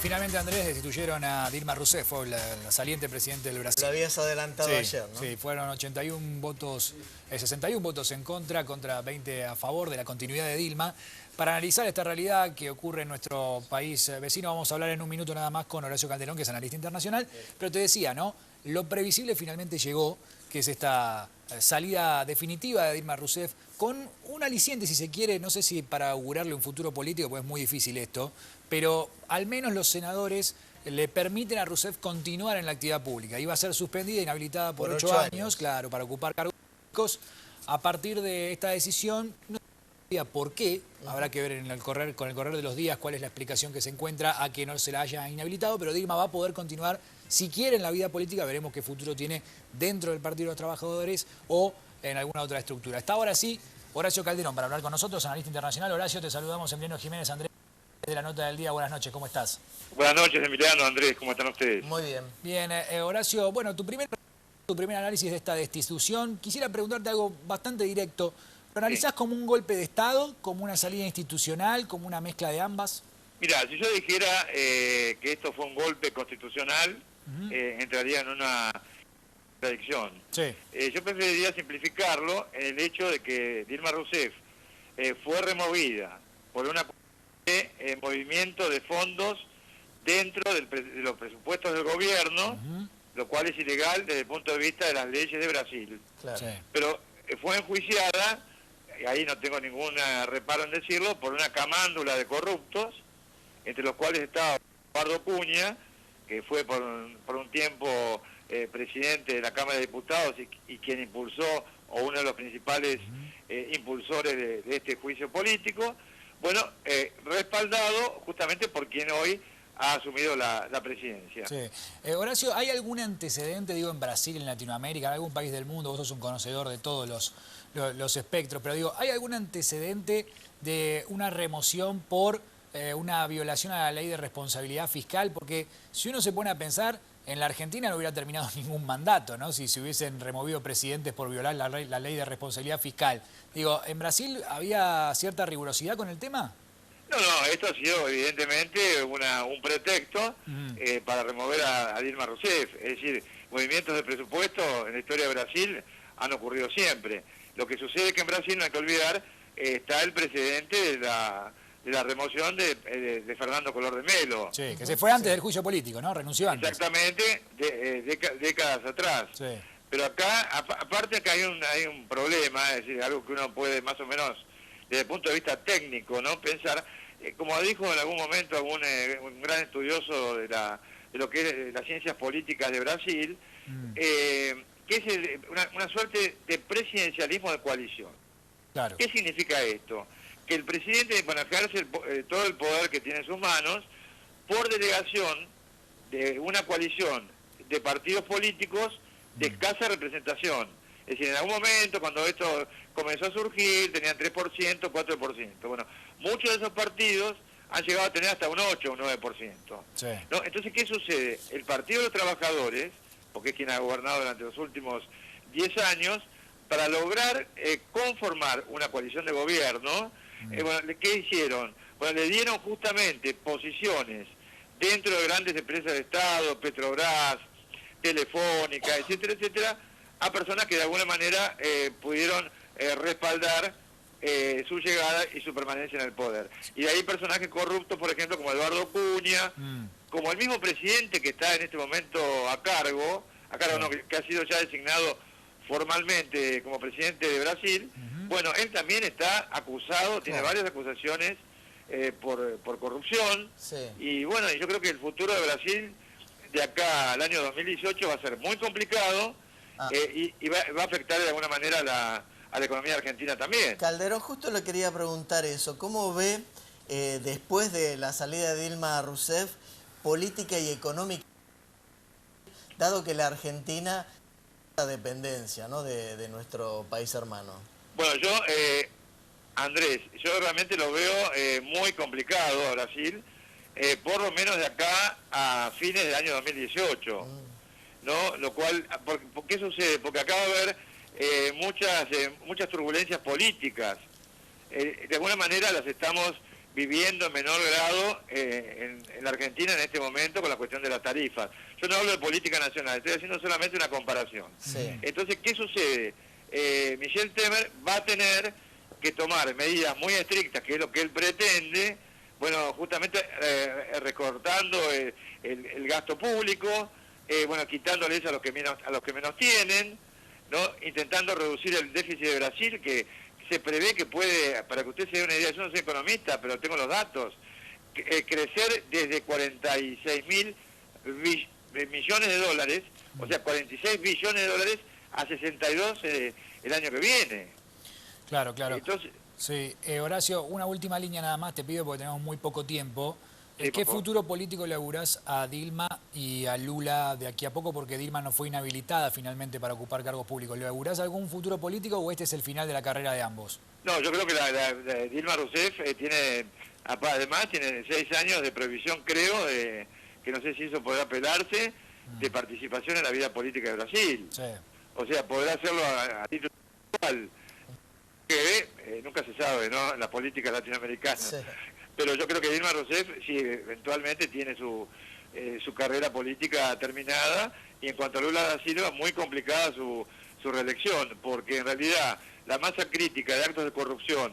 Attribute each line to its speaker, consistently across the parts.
Speaker 1: Finalmente, Andrés, destituyeron a Dilma Rousseff, la saliente presidente del Brasil.
Speaker 2: Lo habías adelantado ayer, ¿no?
Speaker 1: Sí, fueron 81 votos, 61 votos en contra 20 a favor de la continuidad de Dilma. Para analizar esta realidad que ocurre en nuestro país vecino, vamos a hablar en un minuto nada más con Horacio Calderón, que es analista internacional. Pero te decía, ¿no? Lo previsible finalmente llegó, que es esta salida definitiva de Dilma Rousseff, con un aliciente, si se quiere, no sé si para augurarle un futuro político, porque es muy difícil esto, pero al menos los senadores le permiten a Rousseff continuar en la actividad pública. Iba a ser suspendida, inhabilitada por 8 años, claro, para ocupar cargos públicos. A partir de esta decisión, no sabía por qué, habrá que ver con el correr de los días cuál es la explicación que se encuentra a que no se la haya inhabilitado, pero Dilma va a poder continuar, si quiere, en la vida política. Veremos qué futuro tiene dentro del Partido de los Trabajadores o en alguna otra estructura. Está ahora sí Horacio Calderón para hablar con nosotros, analista internacional. Horacio, te saludamos. Emiliano Jiménez, Andrés, de La Nota del Día. Buenas noches, ¿cómo estás?
Speaker 3: Buenas noches, Emiliano, Andrés, ¿cómo están ustedes?
Speaker 2: Muy bien.
Speaker 1: Bien, Horacio, bueno, tu primer análisis de esta destitución. Quisiera preguntarte algo bastante directo. ¿Lo analizás como un golpe de Estado, como una salida institucional, como una mezcla de ambas?
Speaker 3: Mira, si yo dijera que esto fue un golpe constitucional, entraría en una contradicción.
Speaker 1: Sí.
Speaker 3: Yo preferiría simplificarlo en el hecho de que Dilma Rousseff fue removida por una movimiento de fondos dentro de los presupuestos del gobierno, lo cual es ilegal desde el punto de vista de las leyes de Brasil.
Speaker 2: Claro.
Speaker 1: Sí.
Speaker 3: Pero fue enjuiciada, y ahí no tengo ningún reparo en decirlo, por una camándula de corruptos, entre los cuales estaba Eduardo Cunha, que fue por un tiempo presidente de la Cámara de Diputados y quien impulsó, o uno de los principales impulsores de este juicio político, bueno, respaldado justamente por quien hoy ha asumido la presidencia.
Speaker 1: Sí. Horacio, ¿hay algún antecedente, digo, en Brasil, en Latinoamérica, en algún país del mundo? Vos sos un conocedor de todos los espectros, pero digo, ¿hay algún antecedente de una remoción por una violación a la ley de responsabilidad fiscal? Porque si uno se pone a pensar, en la Argentina no hubiera terminado ningún mandato, ¿no? Si se hubiesen removido presidentes por violar la ley de responsabilidad fiscal. Digo, ¿en Brasil había cierta rigurosidad con el tema?
Speaker 3: No, esto ha sido evidentemente un pretexto para remover a Dilma Rousseff. Es decir, movimientos de presupuesto en la historia de Brasil han ocurrido siempre. Lo que sucede es que en Brasil, no hay que olvidar, está el precedente de la remoción de Fernando Collor de Mello.
Speaker 1: Sí, que se fue antes del juicio político, ¿no? Renunció antes.
Speaker 3: Exactamente, décadas atrás.
Speaker 1: Sí.
Speaker 3: Pero acá, aparte acá hay un problema, es decir, algo que uno puede más o menos, desde el punto de vista técnico, ¿no? Pensar, como dijo en algún momento un gran estudioso de lo que es las ciencias políticas de Brasil, que es una suerte de presidencialismo de coalición.
Speaker 1: Claro.
Speaker 3: ¿Qué significa esto? Que el presidente, bueno, ejerce todo el poder que tiene en sus manos por delegación de una coalición de partidos políticos de escasa representación. Es decir, en algún momento, cuando esto comenzó a surgir, tenían 3%, 4%. Bueno, muchos de esos partidos han llegado a tener hasta un 8 o un 9%.
Speaker 1: Sí.
Speaker 3: ¿No? Entonces, ¿qué sucede? El Partido de los Trabajadores, porque es quien ha gobernado durante los últimos 10 años, para lograr conformar una coalición de gobierno, bueno, ¿qué hicieron? Bueno, le dieron justamente posiciones dentro de grandes empresas de Estado, Petrobras, Telefónica, etcétera, etcétera, a personas que de alguna manera pudieron respaldar su llegada y su permanencia en el poder. Y de ahí personajes corruptos, por ejemplo, como Eduardo Cunha, como el mismo presidente que está en este momento a cargo no, que ha sido ya designado formalmente como presidente de Brasil. Bueno, él también está acusado, tiene varias acusaciones por corrupción. Sí. Y bueno, yo creo que el futuro de Brasil de acá al año 2018 va a ser muy complicado y va a afectar de alguna manera a la economía argentina también.
Speaker 2: Calderón, justo le quería preguntar eso. ¿Cómo ve, después de la salida de Dilma Rousseff, política y económica, dado que la Argentina la dependencia, ¿no?, de nuestro país hermano?
Speaker 3: Bueno, Andrés, yo realmente lo veo muy complicado a Brasil, por lo menos de acá a fines del año 2018, ¿no? Lo cual, ¿por qué sucede? Porque acá va a haber muchas turbulencias políticas. De alguna manera las estamos viviendo en menor grado en la Argentina en este momento con la cuestión de las tarifas. Yo no hablo de política nacional, estoy haciendo solamente una comparación.
Speaker 2: Sí.
Speaker 3: Entonces, ¿qué sucede? Michel Temer va a tener que tomar medidas muy estrictas, que es lo que él pretende, bueno, justamente recortando el gasto público, bueno, quitándoles a los que menos tienen, ¿no? Intentando reducir el déficit de Brasil, que se prevé que puede, para que usted se dé una idea, yo no soy economista, pero tengo los datos, crecer desde 46.000 millones de dólares, o sea, 46 billones de dólares a 62 el año que viene.
Speaker 1: Claro, claro.
Speaker 3: Entonces,
Speaker 1: sí, Horacio, una última línea nada más te pido porque tenemos muy poco tiempo.
Speaker 3: Sí,
Speaker 1: ¿Qué futuro político le augurás a Dilma y a Lula de aquí a poco? Porque Dilma no fue inhabilitada finalmente para ocupar cargos públicos. ¿Le augurás algún futuro político o este es el final de la carrera de ambos?
Speaker 3: no, yo creo que la Dilma Rousseff tiene, además, tiene 6 años de previsión, creo, que no sé si eso podrá apelarse, de participación en la vida política de Brasil.
Speaker 1: Sí.
Speaker 3: O sea, podrá hacerlo a título individual, que nunca se sabe, ¿no?, en la política latinoamericana.
Speaker 2: Sí.
Speaker 3: Pero yo creo que Dilma Rousseff sí eventualmente tiene su carrera política terminada, y en cuanto a Lula da Silva, muy complicada su reelección, porque en realidad la masa crítica de actos de corrupción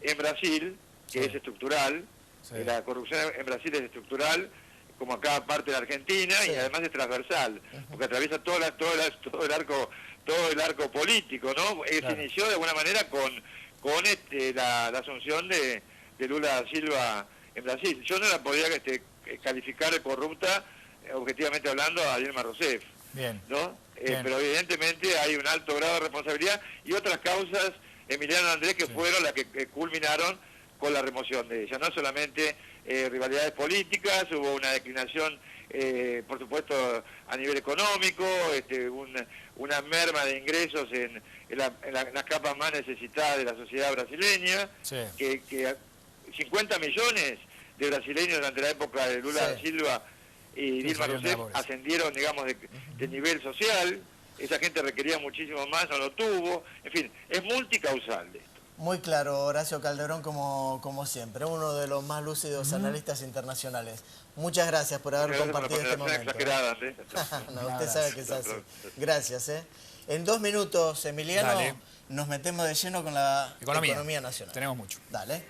Speaker 3: en Brasil, que es estructural, la corrupción en Brasil es estructural, como acá parte de la Argentina, y además es transversal, porque atraviesa todo el arco político, ¿no? Se inició de alguna manera con la asunción de Lula da Silva en Brasil. Yo no la podía calificar de corrupta, objetivamente hablando, a Dilma Rousseff.
Speaker 1: Bien.
Speaker 3: ¿No?
Speaker 1: Bien.
Speaker 3: Pero evidentemente hay un alto grado de responsabilidad y otras causas, Emiliano Andrés, que fueron las que culminaron con la remoción de ella. No solamente rivalidades políticas, hubo una declinación, por supuesto, a nivel económico, una merma de ingresos en las capas más necesitadas de la sociedad brasileña, que 50 millones de brasileños durante la época de Lula da Silva y Dilma Rousseff ascendieron, digamos, de nivel social. Esa gente requería muchísimo más, no lo tuvo. En fin, es multicausal de esto.
Speaker 2: Muy claro, Horacio Calderón, como siempre, uno de los más lúcidos analistas internacionales. Muchas gracias por haber compartido este momento.
Speaker 3: Exagerada,
Speaker 2: no, usted sabe que es así. Gracias. En 2 minutos, Emiliano, nos metemos de lleno con la economía nacional.
Speaker 1: Tenemos mucho.
Speaker 2: Dale.